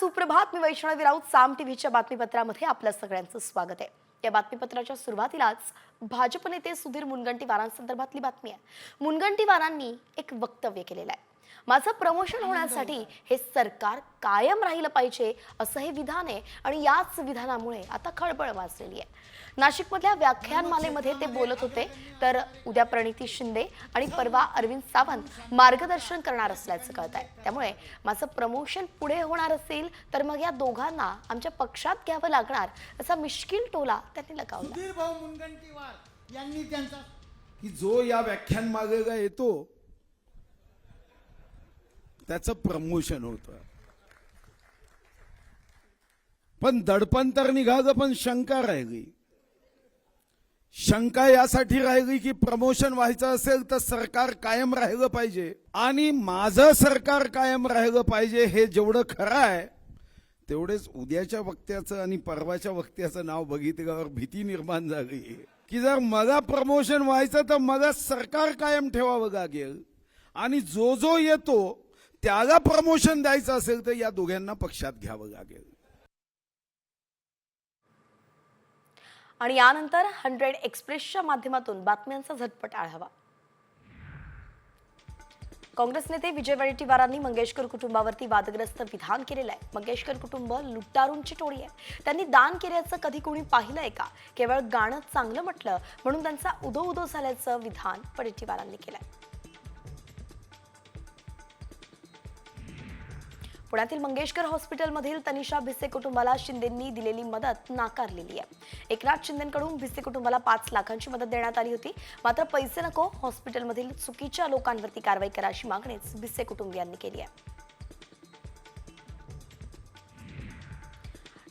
सुप्रभात. मी वैष्णवी राऊत. साम टीव्हीच्या बातमीपत्रामध्ये आपल्या सगळ्यांचं स्वागत आहे. या बातमीपत्राच्या सुरुवातीलाच भाजप नेते सुधीर मुनगंटीवारांसंदर्भातली बातमी आहे. मुनगंटीवारांनी एक वक्तव्य केलेलं आहे. माझं प्रमोशन होण्यासाठी हे सरकार कायम राहिलं पाहिजे असं हे विधान आहे आणि याच विधानामुळे आता खळबळ माजलेली आहे. नाशिकमधल्या व्याख्यानमालेमध्ये ते बोलत होते. तर उद्या प्रणिती शिंदे आणि परवा अरविंद सावंत मार्गदर्शन करणार असल्याचं कळतंय. त्यामुळे माझं प्रमोशन पुढे होणार असेल तर मग या दोघांना आमच्या पक्षात घ्यावं लागणार असा मिश्किल टोला त्यांनी लगावला. सुधीर भाऊ मुनगंटीवार यांनी त्यांचा की जो या व्याख्यान मागेगा येतो त्याचं प्रमोशन होतं. पण दडपण तर निघालं, पण शंका राहिली. शंका यासाठी राहिली की प्रमोशन व्हायचं असेल तर सरकार कायम राहिलं पाहिजे आणि माझं सरकार कायम राहिलं पाहिजे. हे जेवढं खरं आहे तेवढेच उद्याच्या वक्त्याचं आणि परवाच्या वक्त्याचं नाव बघितल्यावर भीती निर्माण झाली की जर मला प्रमोशन व्हायचं तर मला सरकार कायम ठेवावं लागेल आणि जो जो येतो त्याला प्रमोशन द्यायचं असेल तर या दोघांना पक्षात घ्यावं लागेल. आणि यानंतर 100 एक्सप्रेसच्या माध्यमातून बातम्यांचा झटपट आढावा. काँग्रेस नेते विजय वडेट्टीवारांनी मंगेशकर कुटुंबावरती वादग्रस्त विधान केलेलं आहे. मंगेशकर कुटुंब लुटारूंची टोळी आहे. त्यांनी दान केल्याचं कधी कोणी पाहिलंय का? केवळ गाणं चांगलं म्हटलं म्हणून त्यांचा उदो उदो झाल्याचं विधान वडेट्टीवारांनी केलंय. पुण्यातील मंगेशकर हॉस्पिटलमधील तनिषा भिसे कुटुंबाला शिंदेंनी दिलेली मदत नाकारलेली आहे. एकनाथ शिंदेंकडून भिसे कुटुंबाला 5 लाखांची मदत देण्यात आली होती. मात्र पैसे नको, हॉस्पिटलमधील चुकीच्या लोकांवरती कारवाई करा अशी मागणीच भिसे कुटुंबियांनी केली आहे.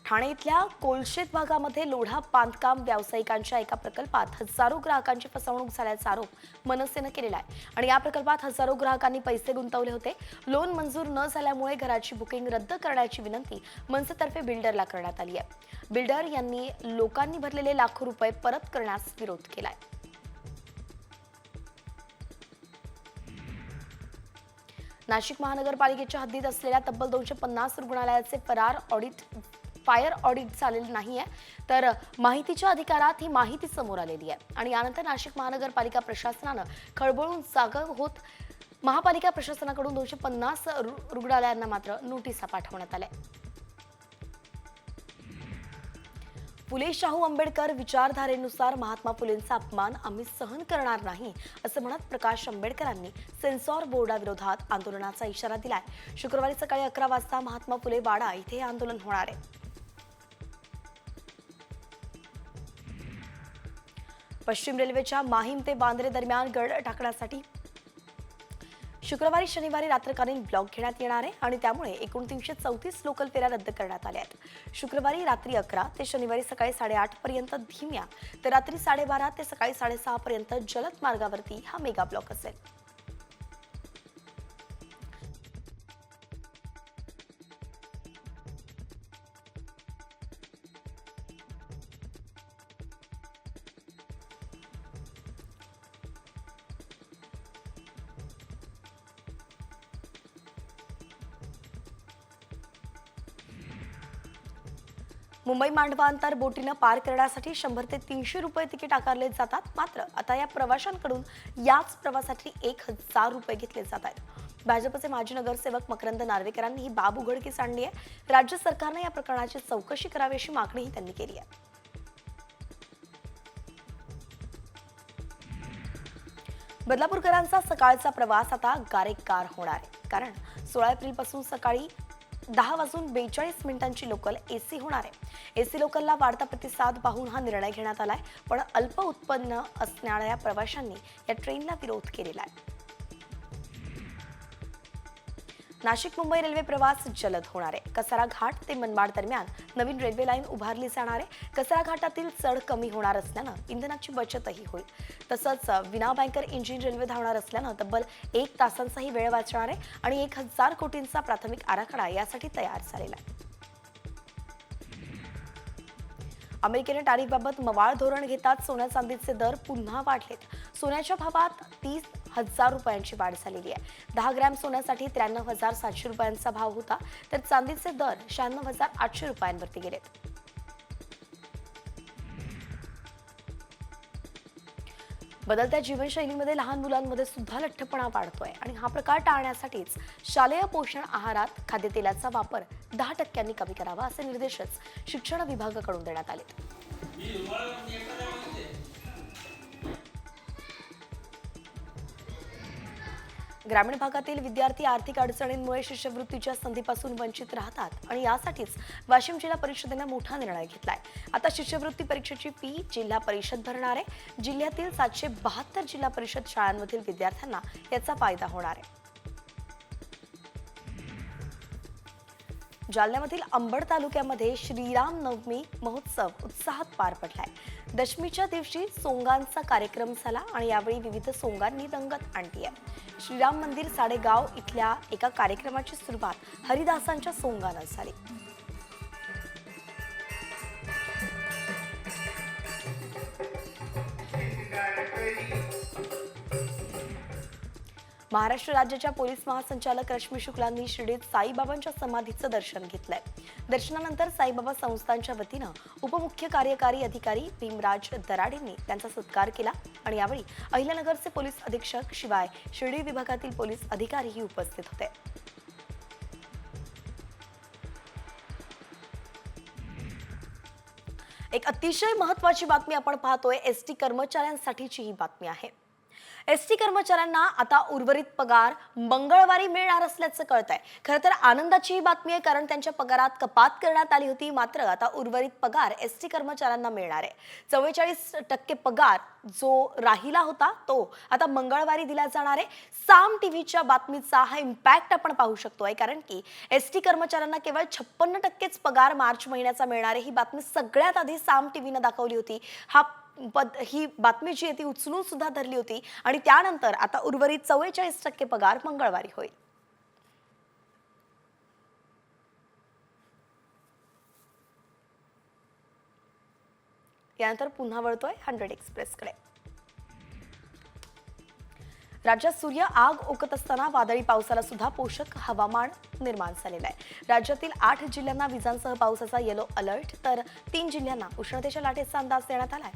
ठाणे इथल्या कोलशेत भागामध्ये लोढा बांधकाम व्यावसायिकांच्या एका प्रकल्पात हजारो ग्राहकांची फसवणूक झाल्याचा आरोप मनसेनं केलेला आहे. आणि या प्रकल्पात हजारो ग्राहकांनी पैसे गुंतवले होते. लोन मंजूर न झाल्यामुळे घराची बुकिंग रद्द करण्याची विनंती मनसेतर्फे बिल्डरला करण्यात आली आहे. बिल्डर यांनी लोकांनी भरलेले लाखो रुपये परत करण्यास विरोध केलाय. नाशिक महानगरपालिकेच्या हद्दीत असलेल्या तब्बल 250 रुग्णालयाचे फायर ऑडिट झालेलं नाहीये. तर माहितीच्या अधिकारात ही माहिती समोर आलेली आहे. आणि यानंतर नाशिक महानगरपालिका प्रशासनानं खळबळून जागा होत महापालिका प्रशासनाकडून 250 रुग्णालयांना मात्र नोटिसा पाठवण्यात आल्या. फुले शाहू आंबेडकर विचारधारेनुसार महात्मा फुलेंचा अपमान आम्ही सहन करणार नाही असं म्हणत प्रकाश आंबेडकरांनी सेन्सॉर बोर्डाविरोधात आंदोलनाचा इशारा दिलाय. शुक्रवारी सकाळी 11 वाजता महात्मा फुले वाडा इथे आंदोलन होणार आहे. पश्चिम रेल्वेच्या माहीम ते बांद्रे दरम्यान गड टाकण्यासाठी शुक्रवारी शनिवारी रात्रकालीन ब्लॉक घेण्यात येणार आहे आणि त्यामुळे एकूण 334 लोकल फेऱ्या रद्द करण्यात आल्या आहेत. शुक्रवारी रात्री 11 ते शनिवारी सकाळी 8:30 पर्यंत धीम्या तर रात्री 12:30 ते सकाळी 6:30 पर्यंत जलद मार्गावरती हा मेगा ब्लॉक असेल. मुंबई मांडवा अंतर बोटीनं पार करण्यासाठी 100 ते 300 रुपये तिकीट आकारले जातात. मात्र आता या प्रवाशांकडून याच प्रवासासाठी 1000 रुपये घेतले जात आहेत. भाजपचे माजी नगरसेवक मकरंद नार्वेकरांनी ही बाब उघडकीस आणली आहे. राज्य सरकारने या प्रकरणाची चौकशी करावी अशी मागणीही त्यांनी केली आहे. बदलापूरकरांचा सकाळचा प्रवास आता गारेगार होणार आहे. कारण 16 एप्रिलपासून सकाळी 10:42 लोकल एसी होणार आहे. एसी लोकलला वाढता प्रतिसाद पाहून हा निर्णय घेण्यात आलाय. पण अल्प उत्पन्न असणाऱ्या प्रवाशांनी या ट्रेनला विरोध केलेला आहे. नाशिक मुंबई रेल्वे प्रवास जलद होणार आहे. कसारा घाट ते मनमाड दरम्यान नवीन रेल्वे लाईन उभारली जाणार आहे. कसारा घाटातील चढ कमी होणार असल्यानं इंधनाची बचतही होईल. तसंच विना बँकर इंजिन रेल्वे धावणार असल्यानं तब्बल 1 तासांचाही वेळ वाचणार आहे. आणि 1000 कोटींचा प्राथमिक आराखडा यासाठी तयार झालेला आहे. अमेरिकेने टॅरिफबाबत मवाळ धोरण घेताच सोन्या चांदीचे दर पुन्हा वाढलेत. सोन्याच्या भावात 30 1000 रुपयांची वाढ झालेली आहे. 10 ग्रॅम सोन्यासाठी 93,700 रुपयांचा भाव होता, तर चांदीचे दर 96,800 रुपयांवरती गेलेत. बदलत्या जीवनशैलीमध्ये लहान मुलांमध्ये सुद्धा लठ्ठपणा वाढतोय आणि हा प्रकार टाळण्यासाठीच शालेय पोषण आहारात खाद्यतेलाचा वापर 10% कमी करावा असे निर्देशच शिक्षण विभागाकडून देण्यात आले. ग्रामीण भागातील विद्यार्थी आर्थिक अडचणींमुळे शिष्यवृत्तीच्या संधीपासून वंचित राहतात आणि यासाठीच वाशिम जिल्हा परिषदेने मोठा निर्णय घेतलाय. आता शिष्यवृत्ती परीक्षेची फी जिल्हा परिषद भरणार आहे. जिल्ह्यातील 772 जिल्हा परिषद शाळांमधील विद्यार्थ्यांना याचा फायदा होणार आहे. जालन्यामधील अंबड तालुक्यामध्ये श्रीराम नवमी महोत्सव उत्साहात पार पडलाय. दशमीच्या दिवशी सोंगांचा कार्यक्रम झाला आणि यावेळी विविध सोंगांनी रंगत आणली आहे. श्रीराम मंदिर साडेगाव इथल्या एका कार्यक्रमाची सुरुवात हरिदासांच्या सोंगानं झाली. महाराष्ट्र राज्याच्या पोलीस महासंचालक रश्मी शुक्लांनी शिर्डीत साईबाबांच्या समाधीचं दर्शन घेतलंय. दर्शनानंतर साईबाबा संस्थांच्या वतीनं उपमुख्य कार्यकारी अधिकारी भीमराज दराडेंनी त्यांचा सत्कार केला आणि यावेळी अहिल्यानगरचे पोलीस अधीक्षक शिवाय शिर्डी विभागातील पोलीस अधिकारीही उपस्थित होते. एक अतिशय महत्त्वाची बातमी आपण पाहतोय. एसटी कर्मचाऱ्यांसाठीची ही बातमी आहे. एसटी कर्मचाऱ्यांना आता उर्वरित पगार मंगळवारी मिळणार असल्याचं कळतंय. खरं तर आनंदाची ही बातमी आहे, कारण त्यांच्या पगारात कपात करण्यात आली होती. मात्र आता उर्वरित पगार एसटी कर्मचाऱ्यांना मिळणार आहे. 44% पगार जो राहिला होता तो आता मंगळवारी दिला जाणार आहे. साम टीव्हीच्या बातमीचा हा इम्पॅक्ट आपण पाहू शकतोय, कारण की एसटी कर्मचाऱ्यांना केवळ 56%च पगार मार्च महिन्याचा मिळणार आहे. ही बातमी सगळ्यात आधी साम टीव्हीनं दाखवली होती. ही बातमी जी आहे ती उचलून सुद्धा धरली होती आणि त्यानंतर आता उर्वरित 44% पगार मंगळवारी होईल. यानंतर पुन्हा वळतोय 100 एक्सप्रेसकडे. राज्यात सूर्य आग ओकत असताना वादळी पावसाला सुद्धा पोषक हवामान निर्माण झालेलं आहे. राज्यातील 8 जिल्ह्यांना विजांसह पावसाचा येलो अलर्ट तर 3 जिल्ह्यांना उष्णतेच्या लाटेचा अंदाज देण्यात आलाय.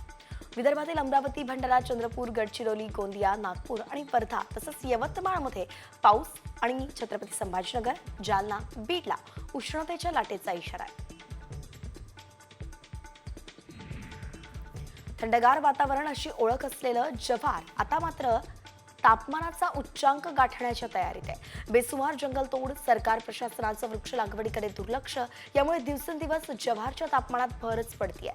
विदर्भातील अमरावती, भंडारा, चंद्रपूर, गडचिरोली, गोंदिया, नागपूर आणि वर्धा तसंच यवतमाळमध्ये पाऊस आणि छत्रपती संभाजीनगर, जालना, बीडला उष्णतेच्या लाटेचा इशारा आहे. थंडगार वातावरण अशी ओळख असलेलं जव्हार आता मात्र तापमानाचा उच्चांक गाठण्याच्या तयारीत आहे. बेसुमार जंगलतोड, सरकार प्रशासनाचं वृक्ष लागवडीकडे दुर्लक्ष यामुळे दिवसेंदिवस जव्हारच्या तापमानात भरच पडतीये.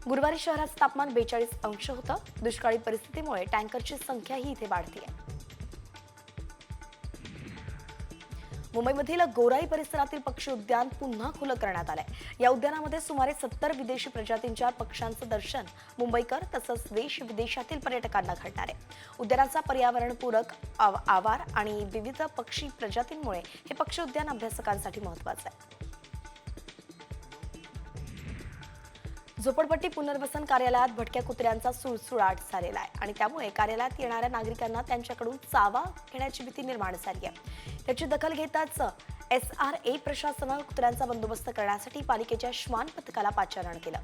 गुरुवारी शहराचं तापमान 42 अंश होतं. दुष्काळी परिस्थितीमुळे टँकरची संख्याही इथे वाढतीये. मुंबईमधील गोराई परिसरातील पक्षी उद्यान पुन्हा खुलं करण्यात आलंय. या उद्यानामध्ये सुमारे 70 विदेशी प्रजातींच्या पक्ष्यांचं दर्शन मुंबईकर तसंच देश विदेशातील पर्यटकांना घडणार आहे. उद्यानाचा पर्यावरणपूरक आवार आणि विविध पक्षी प्रजातींमुळे हे पक्षी उद्यान अभ्यासकांसाठी महत्त्वाचं आहे. झोपडपट्टी पुनर्वसन कार्यालयात भटक्या कुत्र्यांचा सुळसुळाट झालेला आहे आणि त्यामुळे कार्यालयात येणाऱ्या नागरिकांना त्यांच्याकडून चावा घेण्याची भीती निर्माण झाली आहे. त्याची दखल घेताच SRA प्रशासनानं कुत्र्यांचा बंदोबस्त करण्यासाठी पालिकेच्या श्वान पथकाला पाचारण केलं.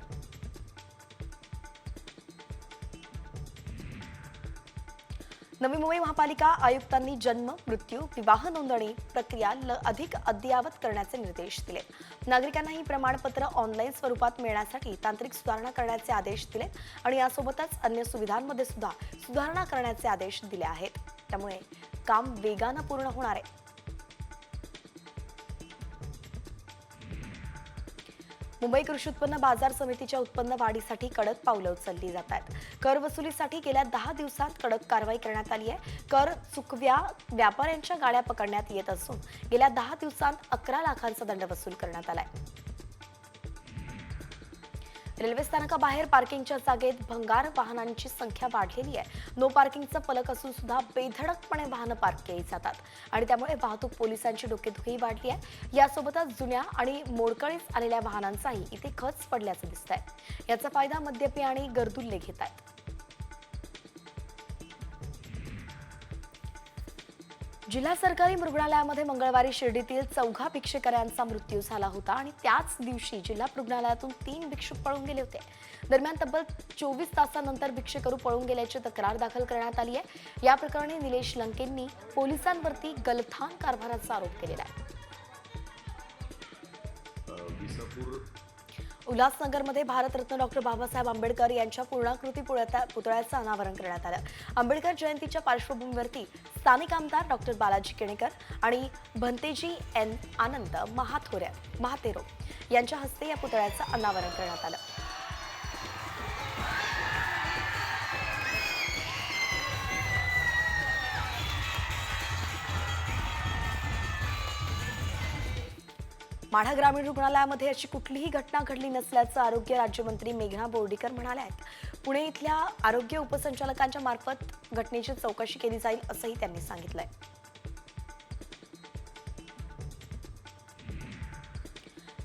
नवी मुंबई महापालिका आयुक्तांनी जन्म, मृत्यू, विवाह नोंदणी प्रक्रिया अधिक अद्ययावत करण्याचे निर्देश दिले. नागरिकांना ही प्रमाणपत्र ऑनलाईन स्वरूपात मिळण्यासाठी तांत्रिक सुधारणा करण्याचे आदेश दिले आणि यासोबतच अन्य सुविधांमध्ये सुद्धा सुधारणा करण्याचे आदेश दिले आहेत. त्यामुळे काम वेगानं पूर्ण होणार आहे. मुंबई कृषी उत्पन्न बाजार समितीच्या उत्पन्न वाढीसाठी कडक पावलं उचलली जात आहेत. कर वसुलीसाठी गेल्या 10 दिवसात कडक कारवाई करण्यात आली आहे. कर चुकव्या व्यापाऱ्यांच्या गाड्या पकडण्यात येत असून गेल्या 10 दिवसांत 11 लाखांचा दंड वसूल करण्यात आलाय. रेल्वे स्थानकाबाहेर पार्किंगच्या जागेत भंगार वाहनांची संख्या वाढलेली आहे. नो पार्किंगचा फलक असून सुद्धा बेधडकपणे वाहनं पार्क केली जातात आणि त्यामुळे वाहतूक पोलिसांची डोकेदुखी वाढली आहे. यासोबतच जुन्या आणि मोडकळीस आलेल्या वाहनांचाही इथे खच पडल्याचं दिसतंय. याचा फायदा मद्यपी आणि गरदुल्ले घेत आहेत. जिल्हा सरकारी रुग्णालयामध्ये मंगळवारी शिर्डीतील 4 भिक्षुकांचा मृत्यू झाला होता आणि त्याच दिवशी जिल्हा रुग्णालयातून 3 भिक्षुक पळून गेले होते. दरम्यान तब्बल 24 तासानंतर भिक्षुकरू पळून गेल्याची तक्रार दाखल करण्यात आली आहे. या प्रकरणी निलेश लंकेंनी पोलिसांवरती गलथान कारभाराचा आरोप केलेला आहे. उल्हासनगरमध्ये भारतरत्न डॉक्टर बाबासाहेब आंबेडकर यांच्या पूर्णाकृती पुतळ्याचं अनावरण करण्यात आलं. आंबेडकर जयंतीच्या पार्श्वभूमीवरती स्थानिक आमदार डॉक्टर बालाजी केणेकर आणि भंतेजी एन आनंद महातेरो यांच्या हस्ते या पुतळ्याचं अनावरण करण्यात आलं. माढा ग्रामीण रुग्णालयामध्ये अशी कुठलीही घटना घडली नसल्याचं आरोग्य राज्यमंत्री मेघना बोर्डीकर म्हणाल्या आहेत. पुणे इथल्या आरोग्य उपसंचालकांच्या मार्फत घटनेची चौकशी केली जाईल असंही त्यांनी सांगितलंय.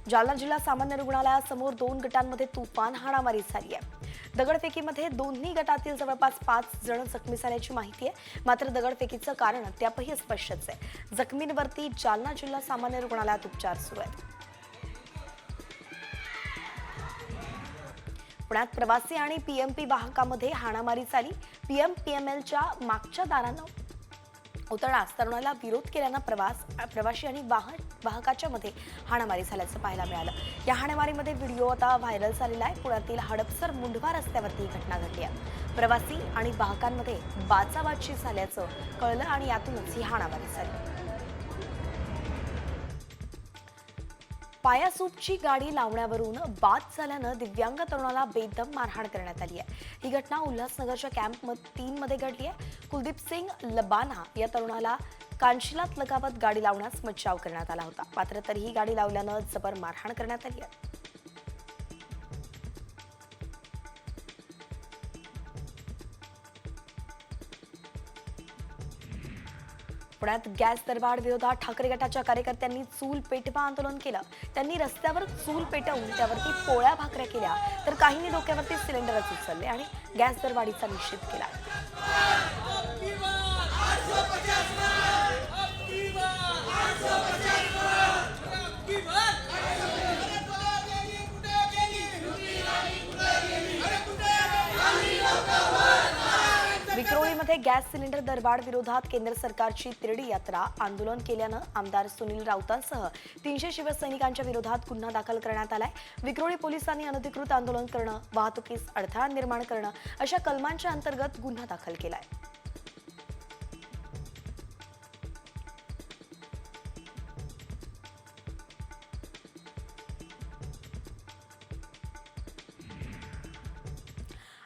जालना जिल्हा सामान्य रुग्णालयासमोर 2 गटांमध्ये तुफान हाणामारी झाली आहे. दगडफेकीमध्ये दोन्ही गटातील जवळपास 5 जण जखमी झाल्याची माहिती आहे. मात्र दगडफेकीचं कारण अद्यापही अस्पष्टच आहे. जखमींवरती जालना जिल्हा सामान्य रुग्णालयात उपचार सुरू आहेत. पुण्यात प्रवासी आणि पीएमपी वाहकामध्ये हाणामारी झाली. पीएमपीएमएलच्या मागच्या दारानं उतरण्यास तरुणाला विरोध केल्यानं प्रवासी आणि वाहकाच्या मध्ये हाणामारी झाल्याचं पाहायला मिळालं. या हाणामारीमध्ये व्हिडिओ आता व्हायरल झालेला आहे. पुण्यातील हडपसर मुंढवा रस्त्यावरती ही घटना घडली आहे. प्रवासी आणि वाहकांमध्ये बाचाबाची झाल्याचं कळलं आणि यातूनच ही हाणामारी झाली. पायासूपची गाडी लावण्यावरून बाद झाल्यानं दिव्यांग तरुणाला बेदम मारहाण करण्यात आली आहे. ही घटना उल्हासनगरच्या कॅम्प 3 मध्ये घडली आहे. कुलदीप सिंग लबाना या तरुणाला कांशिलात लगावत गाडी लावण्यास मज्जाव करण्यात आला होता. मात्र तरीही गाडी लावल्यानं जबर मारहाण करण्यात आली आहे. पुण्यात गॅस दरवाढ विरोधात ठाकरे गटाच्या कार्यकर्त्यांनी चूल पेटवा आंदोलन केलं. त्यांनी रस्त्यावर चूल पेटवून त्यावरती पोळ्या भाकऱ्या केल्या, तर काहींनी डोक्यावरती सिलेंडरच उचलले आणि गॅस दरवाढीचा निषेध केला. विक्रोळीमध्ये गॅस सिलेंडर दरवाढ विरोधात केंद्र सरकारची तिरडी यात्रा आंदोलन केल्यानं आमदार सुनील राऊतांसह 300 शिवसैनिकांच्या विरोधात गुन्हा दाखल करण्यात आलाय. विक्रोळी पोलिसांनी अनधिकृत आंदोलन करणं, वाहतुकीस अडथळा निर्माण करणं अशा कलमांच्या अंतर्गत गुन्हा दाखल केलाय.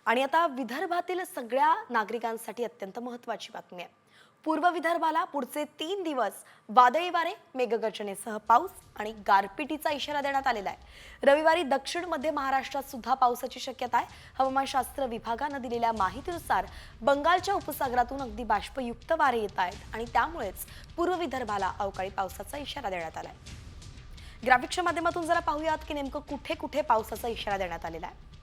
आणि आता विदर्भातील सगळ्या नागरिकांसाठी अत्यंत महत्त्वाची बातमी आहे. पूर्व विदर्भाला पुढचे 3 दिवस वादळी वारे, मेघगर्जनेसह पाऊस आणि गारपिटीचा इशारा देण्यात आलेला आहे. रविवारी दक्षिण मध्य महाराष्ट्रात सुद्धा पावसाची शक्यता आहे. हवामानशास्त्र विभागानं दिलेल्या माहितीनुसार बंगालच्या उपसागरातून अगदी बाष्पयुक्त वारे येत आहेत आणि त्यामुळेच पूर्व विदर्भाला अवकाळी पावसाचा इशारा देण्यात आलाय. ग्राफिक्सच्या माध्यमातून जरा पाहूयात की नेमकं कुठे कुठे पावसाचा इशारा देण्यात आलेला आहे.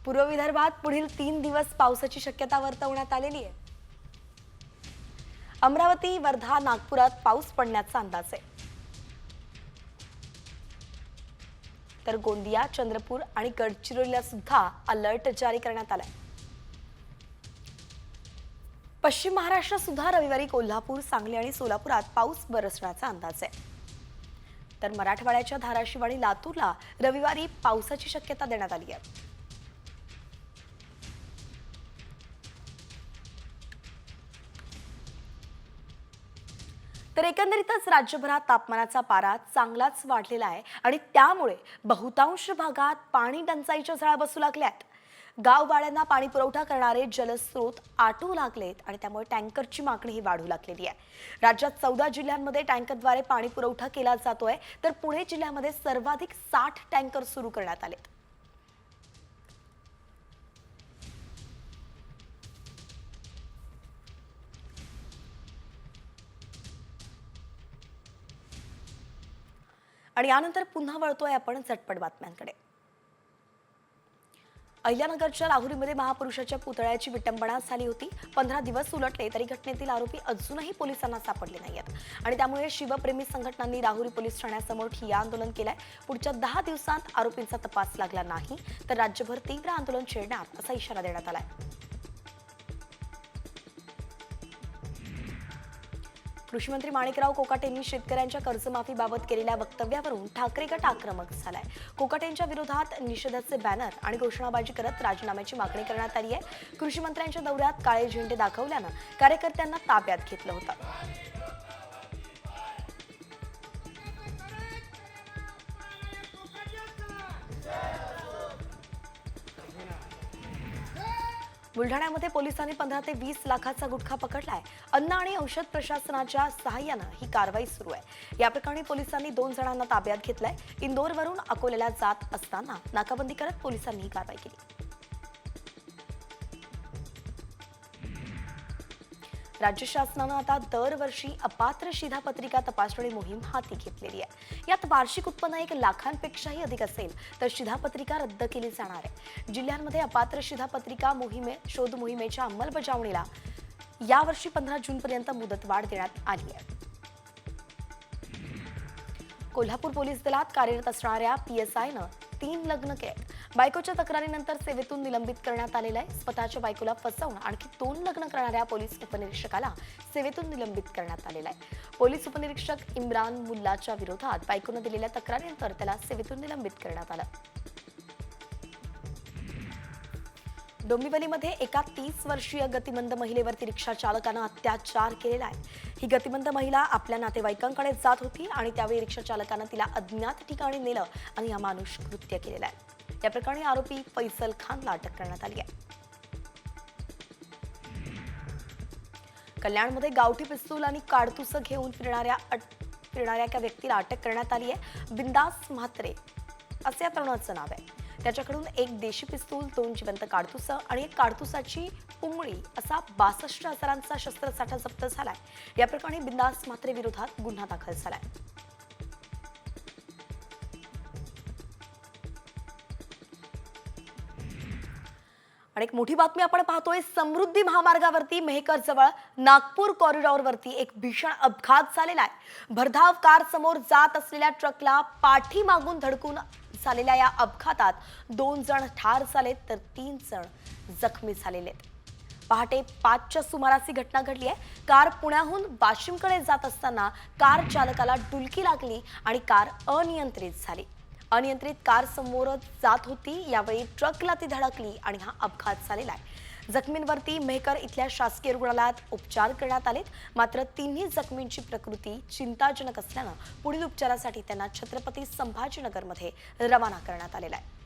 पूर्व विदर्भात पुढील 3 दिवस पावसाची शक्यता वर्तवण्यात आलेली आहे. अमरावती, वर्धा, नागपुरात पाऊस पडण्याचा अंदाज आहे. तर गोंदिया, चंद्रपूर आणि गडचिरोलीला सुद्धा अलर्ट जारी करण्यात आलाय. पश्चिम महाराष्ट्रात सुद्धा रविवारी कोल्हापूर, सांगली आणि सोलापुरात पाऊस बरसण्याचा अंदाज आहे. तर मराठवाड्याच्या धाराशिव आणि लातूरला रविवारी पावसाची शक्यता देण्यात आली आहे. तर एकंदरीतच राज्यभरात तापमानाचा पारा चांगलाच वाढलेला आहे आणि त्यामुळे बहुतांश भागात पाणी टंचाईच्या झळा बसू लागल्यात. गाववाड्यांना पाणी पुरवठा करणारे जलस्रोत आटू लागलेत आणि त्यामुळे टँकरची मागणीही वाढू लागलेली आहे. राज्यात 14 जिल्ह्यांमध्ये टँकरद्वारे पाणी पुरवठा केला जातोय, तर पुणे जिल्ह्यामध्ये सर्वाधिक 60 टँकर सुरू करण्यात आलेत. आणि यानंतर पुन्हा वळतोय आपण झटपट बातम्यांकडे. अहिल्यानगरच्या राहुरीमध्ये महापुरुषाच्या पुतळ्याची विटंबना झाली होती. 15 दिवस उलटले तरी घटनेतील आरोपी अजूनही पोलिसांना सापडले नाहीत आणि त्यामुळे शिवप्रेमी संघटनांनी राहुरी पोलीस ठाण्यासमोर ठिय्या आंदोलन केलंय. पुढच्या 10 दिवसांत आरोपींचा तपास लागला नाही तर राज्यभर तीव्र आंदोलन छेडणार असा इशारा देण्यात आलाय. कृषी मंत्री माणिकराव कोकाटे यांनी शेतकऱ्यांच्या कर्जमाफीबाबत केलेल्या वक्तव्यावरून ठाकरे गट आक्रमक झालाय. कोकाटे यांच्या विरोधात निषेधाचे बॅनर आणि घोषणाबाजी करत राजीनाम्याची मागणी करण्यात आली आहे. कृषी मंत्र्यांच्या दौऱ्यात काळे झेंडे दाखवल्यानं कार्यकर्त्यांना ताब्यात घेतलं होतं. बुलढाण्यामध्ये पोलिसांनी 15 ते 20 लाखाचा गुटखा पकडलाय. अन्न आणि औषध प्रशासनाच्या सहाय्यानं ही कारवाई सुरू आहे. या प्रकरणी पोलिसांनी 2 जणांना ताब्यात घेतलंय. इंदोरवरून अकोल्याला जात असताना नाकाबंदी करत पोलिसांनी ही कारवाई केली. राज्य शासनानं आता दरवर्षी अपात्र शिधापत्रिका तपासणी मोहीम हाती घेतलेली आहे. यात वार्षिक उत्पन्न 1 लाखांपेक्षाही अधिक असेल तर शिधापत्रिका रद्द केली जाणार आहे. जिल्ह्यांमध्ये अपात्र शिधापत्रिका शोध मोहिमेच्या अंमलबजावणीला यावर्षी 15 जूनपर्यंत मुदतवाढ देण्यात आली आहे. कोल्हापूर पोलीस दलात कार्यरत असणाऱ्या PSIनं 3 लग्न केले. बायकोच्या तक्रारीनंतर सेवेतून निलंबित करण्यात आलेलं आहे. स्वतःच्या बायकोला फसवून आणखी 2 लग्न करणाऱ्या पोलीस उपनिरीक्षकाला सेवेतून निलंबित करण्यात आलेलं आहे. पोलीस उपनिरीक्षक इम्रान मुल्लाच्या विरोधात बायकोनं दिलेल्या तक्रारीनंतर त्याला सेवेतून निलंबित करण्यात आलं. डोंबिवलीमध्ये एका 30 वर्षीय गतिमंद महिलेवरती रिक्षा चालकानं अत्याचार केलेला आहे. ही गतिमंद महिला आपल्या नातेवाईकांकडे जात होती आणि त्यावेळी रिक्षा चालकानं तिला अज्ञात ठिकाणी नेलं आणि अमानुष कृत्य केलेलं आहे. या प्रकरणी आरोपी फैसल खानला अटक करण्यात आली आहे. कल्याणमध्ये गावठी पिस्तूल आणि काडतुसं घेऊन फिरणाऱ्या एका व्यक्तीला अटक करण्यात आली आहे. बिंदास म्हात्रे असे या तरुणाचं नाव आहे. त्याच्याकडून 1 देशी पिस्तूल, 2 जिवंत काडतुसं आणि 1 काडतुसाची पुंगळी असा 62,000चा शस्त्रसाठा जप्त झालाय. या प्रकरणी बिंदास म्हात्रे विरोधात गुन्हा दाखल झालाय. आणि एक मोठी बातमी आपण पाहतोय. समृद्धी महामार्गावरती मेहकर जवळ नागपूर कॉरिडॉरवरती एक भीषण अपघात झालेला आहे. भरधाव कार समोर जात असलेल्या ट्रकला पाठीमागून धडकून झालेल्या या अपघातात 2 जण ठार झालेत तर 3 जण जखमी झालेले आहेत. पहाटे 5च्या सुमारास ही घटना घडली आहे. कार पुण्याहून वाशिमकडे जात असताना कार चालकाला डुलकी लागली आणि कार अनियंत्रित झाली. अनियंत्रित कार समोरच जात होती. यावेळी ट्रकला ती धडकली आणि हा अपघात झालेला आहे. जखमींवरती मेहकर इथल्या शासकीय रुग्णालयात उपचार करण्यात आलेत. मात्र 3 जखमींची प्रकृती चिंताजनक असल्यानं पुढील उपचारासाठी त्यांना छत्रपती संभाजीनगरमध्ये रवाना करण्यात आलेला आहे.